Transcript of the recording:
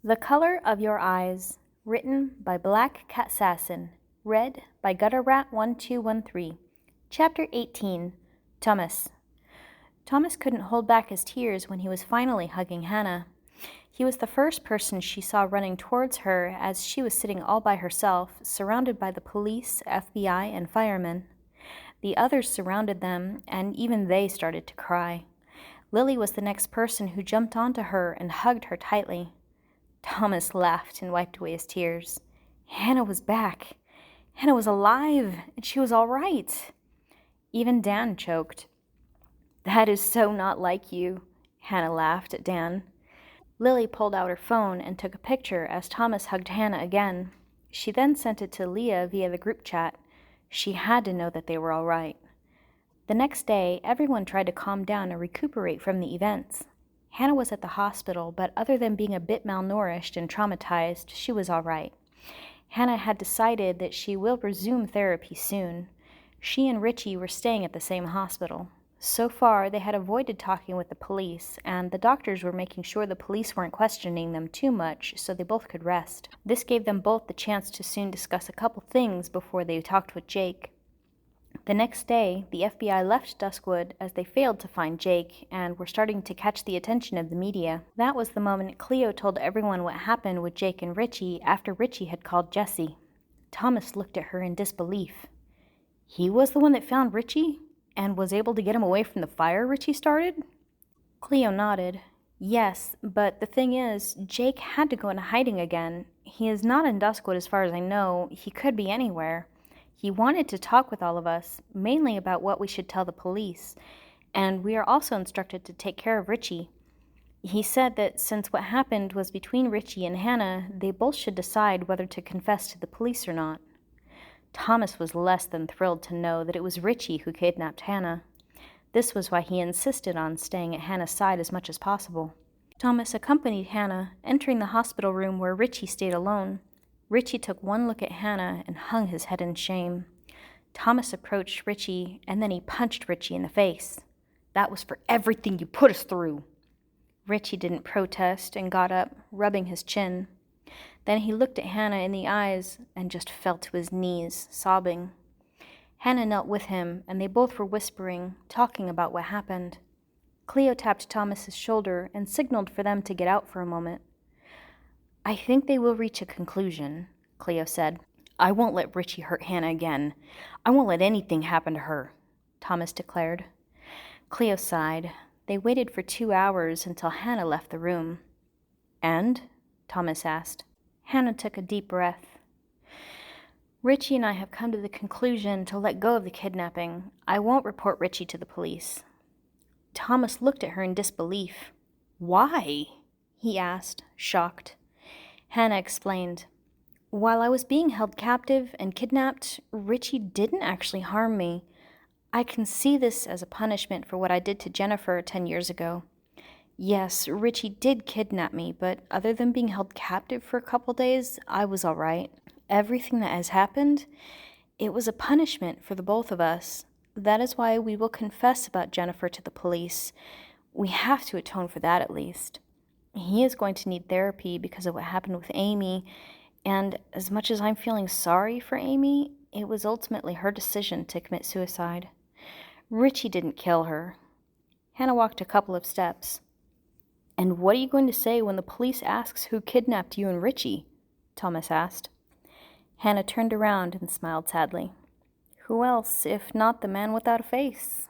The Color of Your Eyes, written by Blackcatsassin, read by gutterratt1213. Chapter 18, Thomas. Thomas couldn't hold back his tears when he was finally hugging Hannah. He was the first person she saw running towards her as she was sitting all by herself, surrounded by the police, FBI, and firemen. The others surrounded them, and even they started to cry. Lilly was the next person who jumped onto her and hugged her tightly. Thomas laughed and wiped away his tears. Hannah was back. Hannah was alive, and she was all right. Even Dan choked. "That is so not like you," Hannah laughed at Dan. Lilly pulled out her phone and took a picture as Thomas hugged Hannah again. She then sent it to Leah via the group chat. She had to know that they were all right. The next day, everyone tried to calm down and recuperate from the events. Hannah was at the hospital, but other than being a bit malnourished and traumatized, she was all right. Hannah had decided that she will resume therapy soon. She and Richy were staying at the same hospital. So far, they had avoided talking with the police, and the doctors were making sure the police weren't questioning them too much so they both could rest. This gave them both the chance to soon discuss a couple things before they talked with Jake. The next day, the FBI left Duskwood as they failed to find Jake and were starting to catch the attention of the media. That was the moment Cleo told everyone what happened with Jake and Richy after Richy had called Jessy. Thomas looked at her in disbelief. He was the one that found Richy and was able to get him away from the fire Richy started? Cleo nodded. Yes, but the thing is, Jake had to go into hiding again. He is not in Duskwood as far as I know. He could be anywhere. He wanted to talk with all of us, mainly about what we should tell the police, and we are also instructed to take care of Richy. He said that since what happened was between Richy and Hannah, they both should decide whether to confess to the police or not. Thomas was less than thrilled to know that it was Richy who kidnapped Hannah. This was why he insisted on staying at Hannah's side as much as possible. Thomas accompanied Hannah, entering the hospital room where Richy stayed alone. Richy took one look at Hannah and hung his head in shame. Thomas approached Richy, and then he punched Richy in the face. "That was for everything you put us through." Richy didn't protest and got up, rubbing his chin. Then he looked at Hannah in the eyes and just fell to his knees, sobbing. Hannah knelt with him, and they both were whispering, talking about what happened. Cleo tapped Thomas's shoulder and signaled for them to get out for a moment. "I think they will reach a conclusion," Cleo said. "I won't let Richy hurt Hannah again. I won't let anything happen to her," Thomas declared. Cleo sighed. They waited for 2 hours until Hannah left the room. "And?" Thomas asked. Hannah took a deep breath. "Richy and I have come to the conclusion to let go of the kidnapping. I won't report Richy to the police." Thomas looked at her in disbelief. "Why?" he asked, shocked. Hannah explained. "While I was being held captive and kidnapped, Richy didn't actually harm me. I can see this as a punishment for what I did to Jennifer 10 years ago. Yes, Richy did kidnap me, but other than being held captive for a couple days, I was all right. Everything that has happened, it was a punishment for the both of us. That is why we will confess about Jennifer to the police. We have to atone for that at least. He is going to need therapy because of what happened with Amy, and as much as I'm feeling sorry for Amy, it was ultimately her decision to commit suicide. Richy didn't kill her." Hannah walked a couple of steps. "And what are you going to say when the police asks who kidnapped you and Richy?" Thomas asked. Hannah turned around and smiled sadly. "Who else, if not the man without a face?"